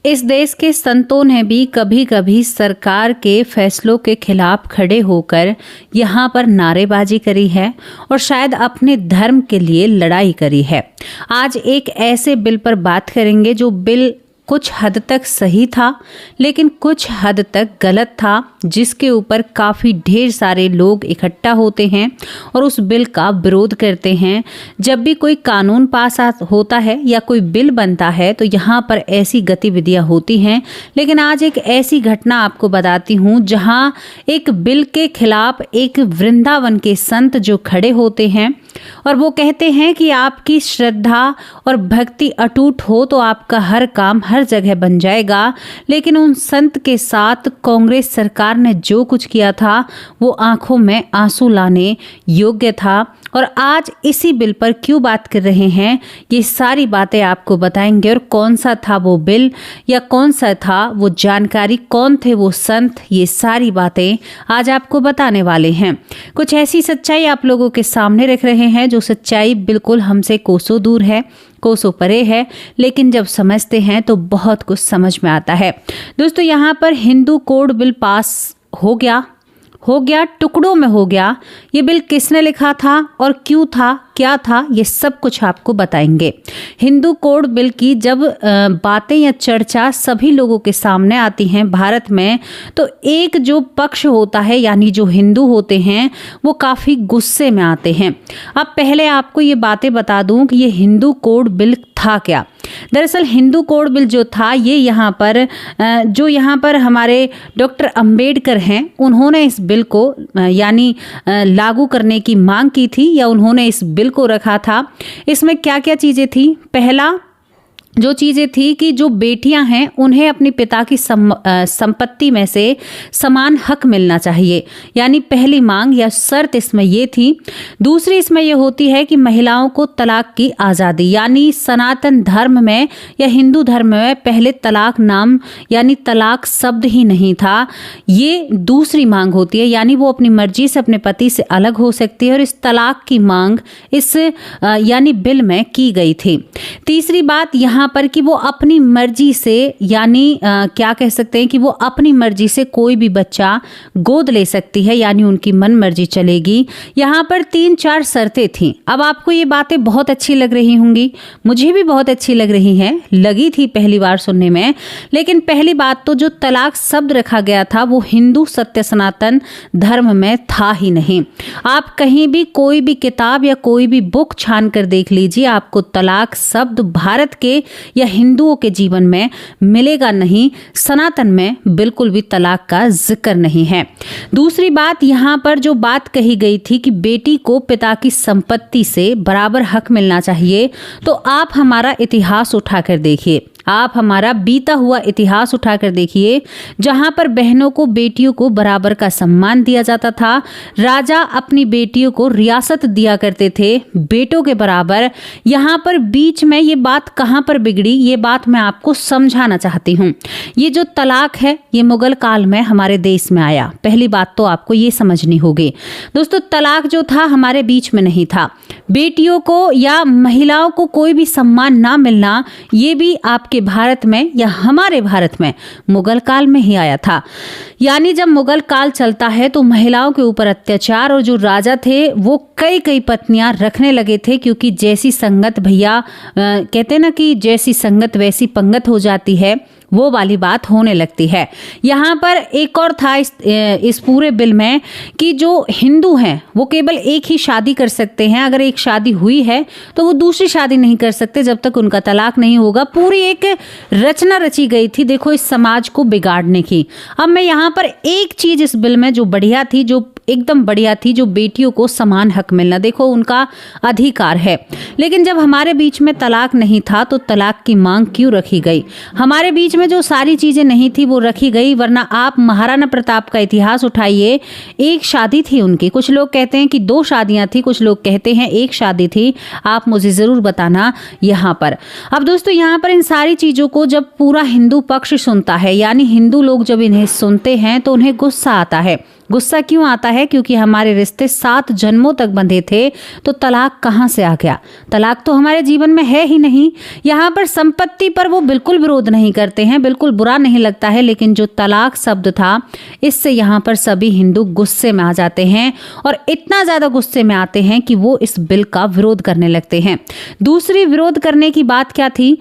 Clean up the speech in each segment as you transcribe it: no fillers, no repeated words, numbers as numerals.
इस देश के संतों ने भी कभी कभी सरकार के फैसलों के खिलाफ खड़े होकर यहाँ पर नारेबाजी करी है और शायद अपने धर्म के लिए लड़ाई करी है। आज एक ऐसे बिल पर बात करेंगे जो बिल कुछ हद तक सही था लेकिन कुछ हद तक गलत था, जिसके ऊपर काफ़ी ढेर सारे लोग इकट्ठा होते हैं और उस बिल का विरोध करते हैं। जब भी कोई कानून पास होता है या कोई बिल बनता है तो यहाँ पर ऐसी गतिविधियाँ होती हैं। लेकिन आज एक ऐसी घटना आपको बताती हूँ जहाँ एक बिल के खिलाफ एक वृंदावन के संत जो खड़े होते हैं और वो कहते हैं कि आपकी श्रद्धा और भक्ति अटूट हो तो आपका हर काम हर जगह बन जाएगा। लेकिन उन संत के साथ कांग्रेस सरकार ने जो कुछ किया था वो आंखों में आंसू लाने योग्य था। और आज इसी बिल पर क्यों बात कर रहे हैं, ये सारी बातें आपको बताएंगे। और कौन सा था वो बिल या कौन सा था वो जानकारी, कौन थे वो संत, ये सारी बातें आज आपको बताने वाले हैं। कुछ ऐसी सच्चाई आप लोगों के सामने रख रहे हैं जो सच्चाई बिल्कुल हमसे कोसों दूर है, कोसों परे है, लेकिन जब समझते हैं तो बहुत कुछ समझ में आता है। दोस्तों, यहाँ पर हिंदू कोड बिल पास हो गया, टुकड़ों में हो गया। ये बिल किसने लिखा था और क्यों था, क्या था, ये सब कुछ आपको बताएंगे। हिंदू कोड बिल की जब बातें या चर्चा सभी लोगों के सामने आती हैं भारत में, तो एक जो पक्ष होता है यानी जो हिंदू होते हैं वो काफ़ी गुस्से में आते हैं। अब पहले आपको ये बातें बता दूं कि ये हिंदू कोड बिल था क्या। दरअसल हिंदू कोड बिल जो था ये यहाँ पर हमारे डॉक्टर अंबेडकर हैं, उन्होंने इस बिल को यानी लागू करने की मांग की थी या उन्होंने इस बिल को रखा था। इसमें क्या क्या चीज़ें थी। पहला जो चीज़ें थी कि जो बेटियां हैं उन्हें अपने पिता की संपत्ति में से समान हक मिलना चाहिए, यानी पहली मांग या शर्त इसमें ये थी। दूसरी इसमें ये होती है कि महिलाओं को तलाक की आज़ादी, यानी सनातन धर्म में या हिंदू धर्म में पहले तलाक नाम यानी तलाक शब्द ही नहीं था, ये दूसरी मांग होती है, यानी वो अपनी मर्जी से अपने पति से अलग हो सकती है। और इस तलाक की मांग इस यानी बिल में की गई थी। तीसरी बात यहाँ पर कि वो अपनी मर्जी से यानी क्या कह सकते हैं कि वो अपनी मर्जी से कोई भी बच्चा गोद ले सकती है, यानी उनकी मन मर्जी चलेगी। यहाँ पर 3-4 शर्तें थीं। अब आपको ये बातें बहुत अच्छी लग रही होंगी, मुझे भी बहुत अच्छी लग रही हैं, लगी थी पहली बार सुनने में। लेकिन पहली बात तो जो तलाक शब्द रखा गया था वो हिंदू सत्य सनातन धर्म में था ही नहीं। आप कहीं भी कोई भी किताब या कोई भी बुक छान कर देख लीजिए, आपको तलाक शब्द भारत के या हिंदुओं के जीवन में मिलेगा नहीं। सनातन में बिल्कुल भी तलाक का जिक्र नहीं है। दूसरी बात, यहाँ पर जो बात कही गई थी कि बेटी को पिता की संपत्ति से बराबर हक मिलना चाहिए, तो आप हमारा इतिहास उठाकर देखिए, आप हमारा बीता हुआ इतिहास उठाकर देखिए, जहां पर बहनों को बेटियों को बराबर का सम्मान दिया जाता था। राजा अपनी बेटियों को रियासत दिया करते थे बेटों के बराबर। यहां पर बीच में ये बात कहां पर बिगड़ी, ये बात मैं आपको समझाना चाहती हूं। ये जो तलाक है ये मुगल काल में हमारे देश में आया, पहली बात तो आपको ये समझनी होगी। दोस्तों, तलाक जो था हमारे बीच में नहीं था। बेटियों को या महिलाओं को कोई भी सम्मान ना मिलना, ये भी आपके भारत में या हमारे भारत में मुगल काल में ही आया था। यानी जब मुगल काल चलता है तो महिलाओं के ऊपर अत्याचार, और जो राजा थे वो कई पत्नियां रखने लगे थे, क्योंकि जैसी संगत भैया कहते हैं ना कि जैसी संगत वैसी पंगत हो जाती है, वो वाली बात होने लगती है। यहाँ पर एक और था इस पूरे बिल में कि जो हिंदू हैं वो केवल एक ही शादी कर सकते हैं। अगर एक शादी हुई है तो वो दूसरी शादी नहीं कर सकते जब तक उनका तलाक नहीं होगा। पूरी एक रचना रची गई थी, देखो, इस समाज को बिगाड़ने की। अब मैं यहाँ पर एक चीज इस बिल में जो बढ़िया थी, जो एकदम बढ़िया थी, जो बेटियों को समान हक मिलना, देखो उनका अधिकार है। लेकिन जब हमारे बीच में तलाक नहीं था तो तलाक की मांग क्यों रखी गई। हमारे बीच में जो सारी चीजें नहीं थी वो रखी गई, वरना आप महाराणा प्रताप का इतिहास उठाइए, एक शादी थी उनकी। कुछ लोग कहते हैं कि 2 शादियां थी, कुछ लोग कहते हैं 1 शादी थी। आप मुझे जरूर बताना यहाँ पर। अब दोस्तों, यहाँ पर इन सारी चीजों को जब पूरा हिंदू पक्ष सुनता है, यानी हिंदू लोग जब इन्हें सुनते हैं तो उन्हें गुस्सा आता है। गुस्सा क्यों आता है? क्योंकि हमारे रिश्ते 7 जन्मों तक बंधे थे, तो तलाक कहाँ से आ गया? तलाक तो हमारे जीवन में है ही नहीं। यहाँ पर संपत्ति पर वो बिल्कुल विरोध नहीं करते हैं, बिल्कुल बुरा नहीं लगता है, लेकिन जो तलाक शब्द था, इससे यहाँ पर सभी हिंदू गुस्से में आ जाते हैं और इतना ज्यादा गुस्से में आते हैं कि वो इस बिल का विरोध करने लगते हैं। दूसरी विरोध करने की बात क्या थी?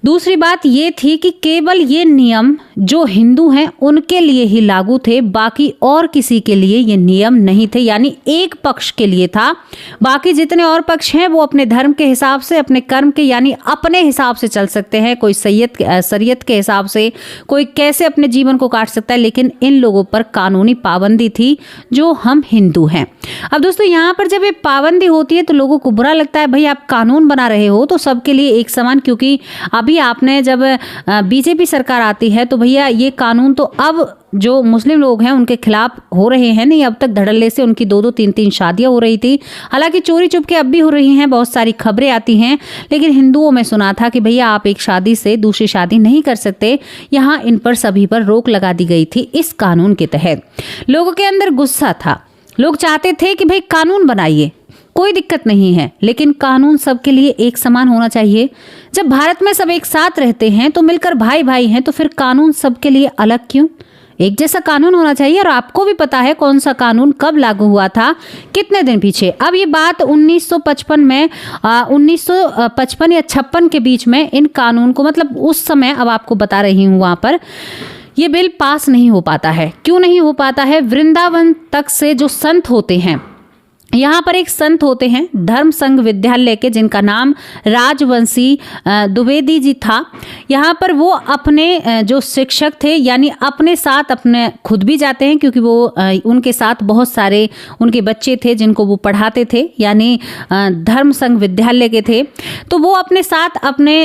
दूसरी बात ये थी कि केवल ये नियम जो हिंदू हैं उनके लिए ही लागू थे, बाकी और किसी के लिए ये नियम नहीं थे। यानी एक पक्ष के लिए था, बाकी जितने और पक्ष हैं वो अपने धर्म के हिसाब से, अपने कर्म के यानी अपने हिसाब से चल सकते हैं। कोई शरीयत के हिसाब से, कोई कैसे अपने जीवन को काट सकता है, लेकिन इन लोगों पर कानूनी पाबंदी थी जो हम हिंदू हैं। अब दोस्तों, यहाँ पर जब ये पाबंदी होती है तो लोगों को बुरा लगता है, भाई आप कानून बना रहे हो तो सबके लिए एक समान, क्योंकि अभी आपने जब बीजेपी सरकार आती है तो भैया ये कानून तो अब जो मुस्लिम लोग हैं उनके खिलाफ हो रहे हैं। नहीं, अब तक धड़ल्ले से उनकी 2-2, 3-3 शादियां हो रही थी, हालांकि चोरी चुपके अब भी हो रही हैं, बहुत सारी खबरें आती हैं, लेकिन हिंदुओं में सुना था कि भैया आप एक शादी से दूसरी शादी नहीं कर सकते। यहाँ इन पर सभी पर रोक लगा दी गई थी इस कानून के तहत। लोगों के अंदर गुस्सा था, लोग चाहते थे कि भाई कानून बनाइए, कोई दिक्कत नहीं है, लेकिन कानून सबके लिए एक समान होना चाहिए। जब भारत में सब एक साथ रहते हैं तो मिलकर भाई भाई हैं, तो फिर कानून सबके लिए अलग क्यों? एक जैसा कानून होना चाहिए। और आपको भी पता है कौन सा कानून कब लागू हुआ था, कितने दिन पीछे। अब ये बात 1955 में 1955 या 56 के बीच में इन कानून को, मतलब उस समय, अब आपको बता रही हूँ, वहां पर ये बिल पास नहीं हो पाता है। क्यों नहीं हो पाता है? वृंदावन तक से जो संत होते हैं, यहाँ पर एक संत होते हैं धर्म संघ विद्यालय के, जिनका नाम राजवंशी द्विवेदी जी था। यहाँ पर वो अपने जो शिक्षक थे, यानी अपने साथ अपने खुद भी जाते हैं, क्योंकि वो उनके साथ बहुत सारे उनके बच्चे थे जिनको वो पढ़ाते थे, यानी धर्म संघ विद्यालय के थे। तो वो अपने साथ अपने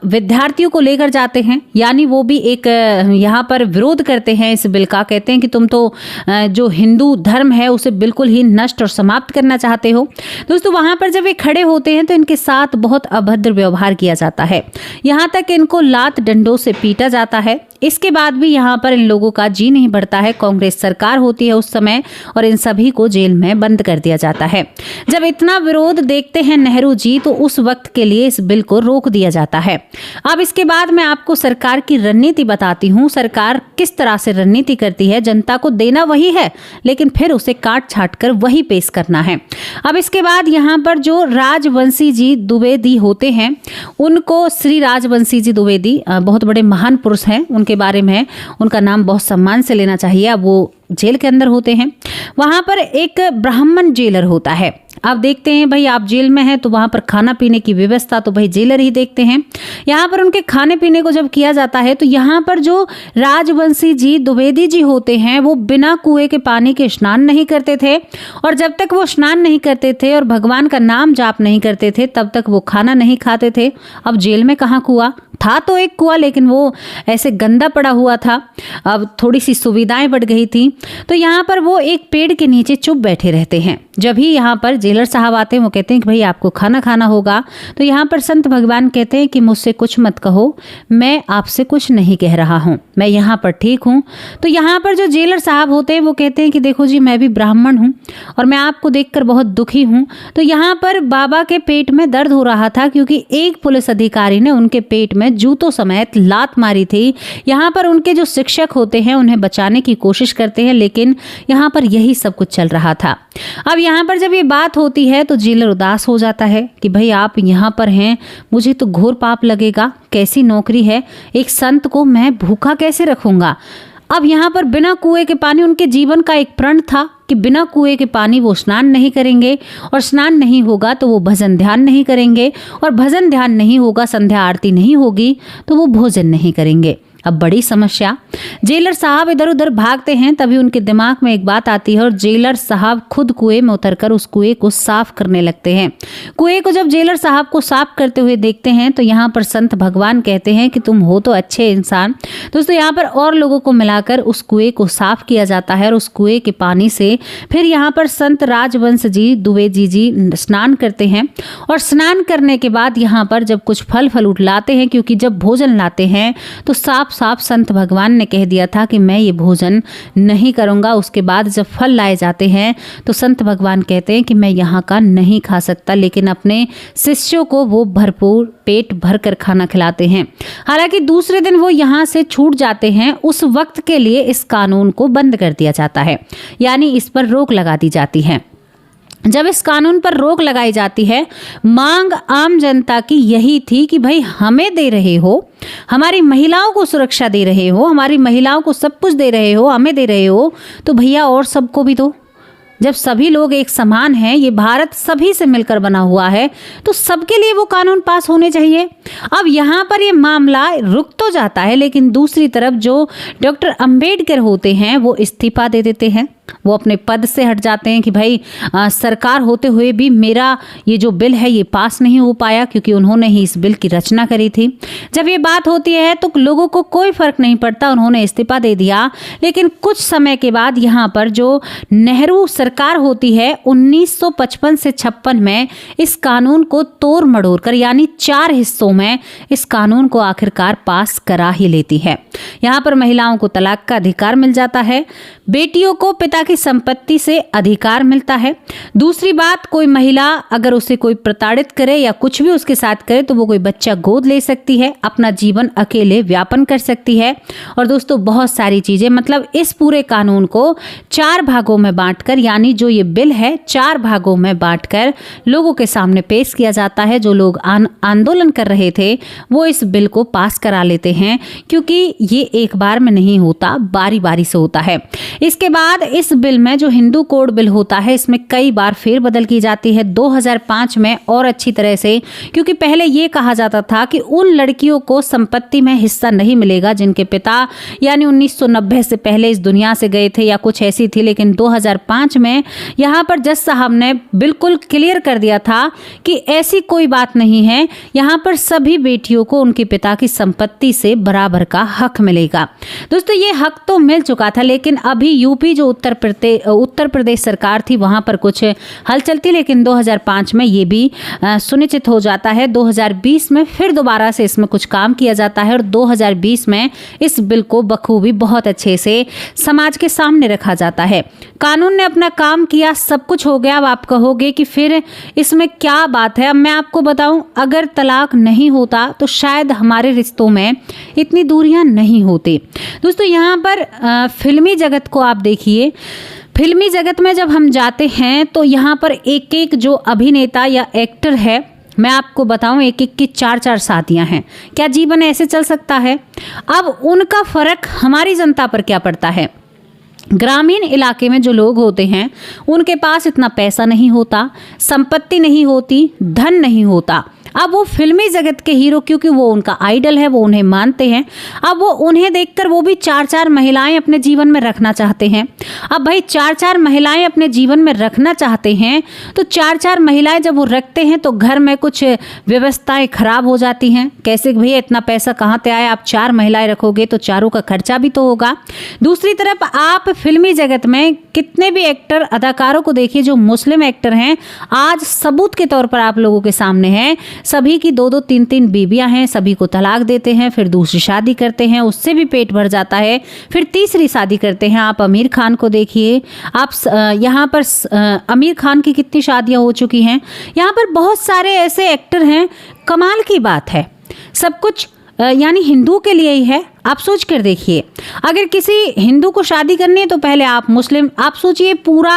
विद्यार्थियों को लेकर जाते हैं, यानी वो भी एक यहाँ पर विरोध करते हैं इस बिल का। कहते हैं कि तुम तो जो हिंदू धर्म है उसे बिल्कुल ही नष्ट और समाप्त करना चाहते हो। दोस्तों, वहां पर जब ये खड़े होते हैं तो इनके साथ बहुत अभद्र व्यवहार किया जाता है, यहाँ तक इनको लात डंडों से पीटा जाता है। इसके बाद भी यहाँ पर इन लोगों का जी नहीं बढ़ता है। कांग्रेस सरकार होती है उस समय और इन सभी को जेल में बंद कर दिया जाता है। जब इतना विरोध देखते हैं नेहरू जी, तो उस वक्त के लिए इस बिल को रोक दिया जाता है। अब इसके बाद मैं आपको सरकार की रणनीति बताती हूँ। सरकार किस तरह से रणनीति करती है। जनता को देना वही है, लेकिन फिर उसे काट छाट कर वही पेश करना है। अब इसके बाद यहाँ पर जो राजवंशी जी द्विवेदी होते हैं, उनको श्री राजवंशी जी द्विवेदी बहुत बड़े महान पुरुष हैं, उनके बारे में उनका नाम बहुत सम्मान से लेना चाहिए। अब वो जेल के अंदर होते हैं। वहां पर एक ब्राह्मण जेलर होता है। अब देखते हैं भाई, आप जेल में हैं तो वहां पर खाना पीने की व्यवस्था तो भाई जेलर ही देखते हैं। यहाँ पर उनके खाने पीने को जब किया जाता है तो यहाँ पर जो राजवंशी जी द्विवेदी जी होते हैं वो बिना कुएं के पानी के स्नान नहीं करते थे, और जब तक वो स्नान नहीं करते थे और भगवान का नाम जाप नहीं करते थे तब तक वो खाना नहीं खाते थे। अब जेल में कहाँ कुआं था? तो एक कुआं, लेकिन वो ऐसे गंदा पड़ा हुआ था। अब थोड़ी सी सुविधाएं बढ़ गई थी, तो यहाँ पर वो एक पेड़ के नीचे चुप बैठे रहते हैं। जब ही यहाँ पर जेलर साहब आते हैं, वो कहते हैं कि भाई आपको खाना खाना होगा। तो यहाँ पर संत भगवान कहते हैं कि मुझसे कुछ मत कहो, मैं आपसे कुछ नहीं कह रहा हूँ, मैं यहाँ पर ठीक हूँ। तो यहाँ पर जो जेलर साहब होते हैं वो कहते हैं कि देखो जी, मैं भी ब्राह्मण हूँ और मैं आपको देखकर बहुत दुखी हूँ। तो यहाँ पर बाबा के पेट में दर्द हो रहा था, क्योंकि एक पुलिस अधिकारी ने उनके पेट में जूतों समेत लात मारी थी। यहाँ पर उनके जो शिक्षक होते हैं उन्हें बचाने की कोशिश करते हैं, लेकिन यहाँ पर यही सब कुछ चल रहा था। अब यहाँ पर जब ये बात होती है तो जेलर उदास हो जाता है कि भाई आप यहाँ पर हैं, मुझे तो घोर पाप लगेगा, कैसी नौकरी है, एक संत को मैं भूखा कैसे रखूंगा। अब यहाँ पर बिना कुएं के पानी, उनके जीवन का एक प्रण था कि बिना कुएं के पानी वो स्नान नहीं करेंगे, और स्नान नहीं होगा तो वो भजन ध्यान नहीं करेंगे, और भजन ध्यान नहीं होगा, संध्या आरती नहीं होगी तो वो भोजन नहीं करेंगे। अब बड़ी समस्या। जेलर साहब इधर उधर भागते हैं, तभी उनके दिमाग में एक बात आती है और जेलर साहब खुद कुएं में उतरकर उस कुएं को साफ करने लगते हैं। कुएं को जब जेलर साहब को साफ करते हुए देखते हैं तो यहाँ पर संत भगवान कहते हैं कि तुम हो तो अच्छे इंसान। दोस्तों, यहाँ पर और लोगों को मिलाकर उस कुएं को साफ किया जाता है और उस कुएं के पानी से फिर यहाँ पर संत राजवंश जी द्विवेदी जी स्नान करते हैं। और स्नान करने के बाद यहाँ पर जब कुछ फल फल लाते हैं, क्योंकि जब भोजन लाते हैं तो साफ साफ संत भगवान ने कह दिया था कि मैं ये भोजन नहीं करूँगा। उसके बाद जब फल लाए जाते हैं तो संत भगवान कहते हैं कि मैं यहाँ का नहीं खा सकता, लेकिन अपने शिष्यों को वो भरपूर पेट भर कर खाना खिलाते हैं। हालांकि दूसरे दिन वो यहाँ से छूट जाते हैं। उस वक्त के लिए इस कानून को बंद कर दिया जाता है, यानी इस पर रोक लगा दी जाती है। जब इस कानून पर रोक लगाई जाती है, मांग आम जनता की यही थी कि भाई हमें दे रहे हो, हमारी महिलाओं को सुरक्षा दे रहे हो, हमारी महिलाओं को सब कुछ दे रहे हो, हमें दे रहे हो, तो भैया और सबको भी दो। जब सभी लोग एक समान हैं, ये भारत सभी से मिलकर बना हुआ है, तो सबके लिए वो कानून पास होने चाहिए। अब यहाँ पर ये मामला रुक तो जाता है, लेकिन दूसरी तरफ जो डॉक्टर अंबेडकर होते हैं वो इस्तीफा दे देते हैं। वो अपने पद से हट जाते हैं कि भाई सरकार होते हुए भी मेरा ये जो बिल है ये पास नहीं हो पाया, क्योंकि उन्होंने ही इस बिल की रचना करी थी। जब ये बात होती है तो लोगों को कोई फर्क नहीं पड़ता, उन्होंने इस्तीफा दे दिया। लेकिन कुछ समय के बाद यहाँ पर जो नेहरू सरकार होती है 1955 से 56 में इस कानून को तोड़ मड़ोड़ कर, यानी 4 हिस्सों में इस कानून को आखिरकार पास करा ही लेती है। यहाँ पर महिलाओं को तलाक का अधिकार मिल जाता है, बेटियों को पिता की संपत्ति से अधिकार मिलता है। दूसरी बात, कोई महिला अगर उसे कोई प्रताड़ित करे या कुछ भी उसके साथ करे तो वो कोई बच्चा गोद ले सकती है, अपना जीवन अकेले व्यापन कर सकती है। और दोस्तों बहुत सारी चीजें, मतलब इस पूरे कानून को 4 भागों में बांटकर, यानी जो ये बिल है 4 भागों में बांटकर लोगों के सामने पेश किया जाता है। जो लोग आंदोलन कर रहे थे वो इस बिल को पास करा लेते हैं, क्योंकि ये एक बार में नहीं होता, बारी बारी से होता है। इसके बाद इस बिल में जो हिंदू कोड बिल होता है इसमें कई बार फेरबदल की जाती है 2005 में और अच्छी तरह से, क्योंकि पहले ये कहा जाता था कि उन लड़कियों को संपत्ति में हिस्सा नहीं मिलेगा जिनके पिता यानी 1990 से पहले इस दुनिया से गए थे या कुछ ऐसी थी। लेकिन 2005 में यहाँ पर जज साहब ने बिल्कुल क्लियर कर दिया था कि ऐसी कोई बात नहीं है, यहाँ पर सभी बेटियों को उनके पिता की संपत्ति से बराबर का हक मिलेगा। दोस्तों ये हक तो मिल चुका था, लेकिन अभी यूपी जो उत्तर प्रदेश सरकार थी वहां पर कुछ हलचल थी, लेकिन 2005 में ये भी सुनिश्चित हो जाता है। 2020 में फिर दोबारा से इसमें कुछ काम किया जाता है और 2020 में इस बिल को बखूबी बहुत अच्छे से समाज के सामने रखा जाता है। कानून ने अपना काम किया, सब कुछ हो गया। अब आप कहोगे कि फिर इसमें क्या बात है। अब मैं आपको बताऊं, अगर तलाक नहीं होता तो शायद हमारे रिश्तों में इतनी दूरियां नहीं होती। दोस्तों यहाँ पर फिल्मी जगत को आप देखिए, फिल्मी जगत में जब हम जाते हैं तो यहाँ पर एक एक जो अभिनेता या एक्टर है, मैं आपको बताऊं एक एक की 4-4 शादियां हैं। क्या जीवन ऐसे चल सकता है? अब उनका फर्क हमारी जनता पर क्या पड़ता है? ग्रामीण इलाके में जो लोग होते हैं उनके पास इतना पैसा नहीं होता, संपत्ति नहीं होती, धन नहीं होता। अब वो फिल्मी जगत के हीरो, क्योंकि वो उनका आइडल है, वो उन्हें मानते हैं, अब वो उन्हें देखकर वो भी 4-4 महिलाएं अपने जीवन में रखना चाहते हैं। अब भाई 4-4 महिलाएं अपने जीवन में रखना चाहते हैं तो 4-4 महिलाएं जब वो रखते हैं तो घर में कुछ व्यवस्थाएं खराब हो जाती हैं। कैसे भैया इतना पैसा कहाँ से आया? आप 4 महिलाएं रखोगे तो चारों का खर्चा भी तो होगा। दूसरी तरफ आप फिल्मी जगत में कितने भी एक्टर अदाकारों को देखिए जो मुस्लिम एक्टर हैं, आज सबूत के तौर पर आप लोगों के सामने हैं, सभी की 2-2 3-3 बीबियां हैं, सभी को तलाक देते हैं, फिर दूसरी शादी करते हैं, उससे भी पेट भर जाता है, फिर तीसरी शादी करते हैं। आप आमिर खान को देखिए, आप यहाँ पर आमिर खान की कितनी शादियां हो चुकी हैं। यहाँ पर बहुत सारे ऐसे एक्टर हैं, कमाल की बात है। सब कुछ यानी हिंदुओं के लिए ही है। आप सोच कर देखिए, अगर किसी हिंदू को शादी करनी है तो पहले आप मुस्लिम, आप सोचिए पूरा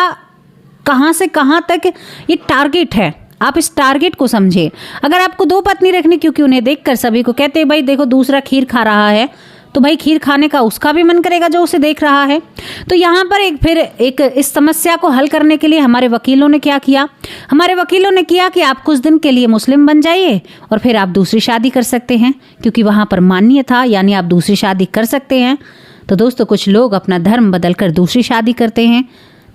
कहाँ से कहाँ तक ये टारगेट है। आप इस टारगेट को समझिए। अगर आपको 2 पत्नी रखनी, क्योंकि उन्हें देखकर सभी को कहते हैं भाई देखो दूसरा खीर खा रहा है, तो भाई खीर खाने का उसका भी मन करेगा जो उसे देख रहा है। तो यहाँ पर फिर इस समस्या को हल करने के लिए हमारे वकीलों ने क्या किया? हमारे वकीलों ने किया कि आप कुछ दिन के लिए मुस्लिम बन जाइए और फिर आप दूसरी शादी कर सकते हैं, क्योंकि वहाँ पर मान्य था, यानी आप दूसरी शादी कर सकते हैं। तो दोस्तों कुछ लोग अपना धर्म बदल कर दूसरी शादी करते हैं,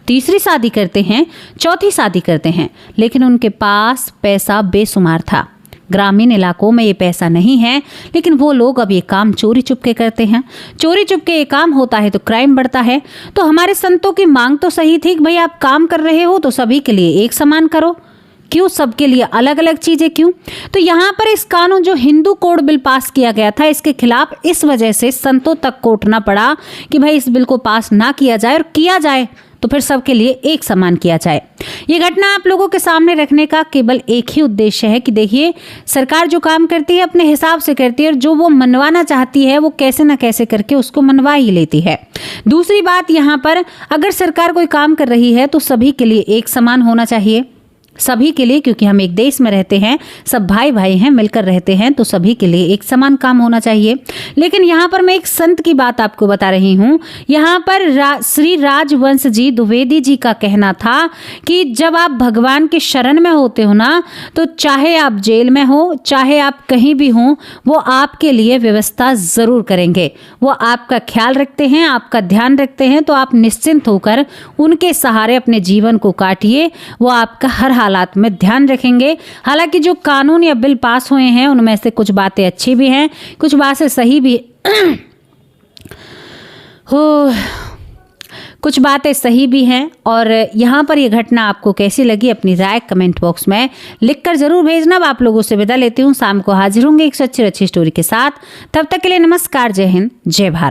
तीसरी शादी करते हैं, चौथी शादी करते हैं, लेकिन उनके पास पैसा बेशुमार था। ग्रामीण इलाकों में ये पैसा नहीं है, लेकिन वो लोग अब ये काम चोरी चुपके करते हैं। चोरी चुपके ये काम होता है तो क्राइम बढ़ता है। तो हमारे संतों की मांग तो सही थी कि भाई आप काम कर रहे हो तो सभी के लिए एक समान करो। क्यों सबके लिए अलग अलग चीजें क्यों? तो यहाँ पर इस कानून जो हिंदू कोड बिल पास किया गया था, इसके खिलाफ इस वजह से संतों तक कोटना पड़ा कि भाई इस बिल को पास ना किया जाए, और किया जाए तो फिर सबके लिए एक समान किया जाए। ये घटना आप लोगों के सामने रखने का केवल एक ही उद्देश्य है कि देखिए, सरकार जो काम करती है अपने हिसाब से करती है, और जो वो मनवाना चाहती है वो कैसे ना कैसे करके उसको मनवा ही लेती है। दूसरी बात, यहाँ पर अगर सरकार कोई काम कर रही है तो सभी के लिए एक समान होना चाहिए, सभी के लिए, क्योंकि हम एक देश में रहते हैं, सब भाई भाई हैं, मिलकर रहते हैं, तो सभी के लिए एक समान काम होना चाहिए। लेकिन यहाँ पर मैं एक संत की बात आपको बता रही हूँ। यहाँ पर श्री राजवंश जी द्विवेदी जी का कहना था कि जब आप भगवान के शरण में होते हो ना, तो चाहे आप जेल में हो, चाहे आप कहीं भी हो, वो आपके लिए व्यवस्था जरूर करेंगे। वो आपका ख्याल रखते हैं, आपका ध्यान रखते हैं, तो आप निश्चिंत होकर उनके सहारे अपने जीवन को काटिए। वो आपका हर हालात में ध्यान रखेंगे। हालांकि जो कानून या बिल पास हुए हैं उनमें से कुछ बातें अच्छी भी हैं, कुछ बातें सही भी कुछ बातें सही भी हैं। और यहाँ पर यह घटना आपको कैसी लगी, अपनी राय कमेंट बॉक्स में लिखकर जरूर भेजना। अब आप लोगों से विदा लेती हूँ, शाम को हाजिर होंगे एक अच्छी स्टोरी के साथ। तब तक के लिए नमस्कार, जय हिंद, जय भारत।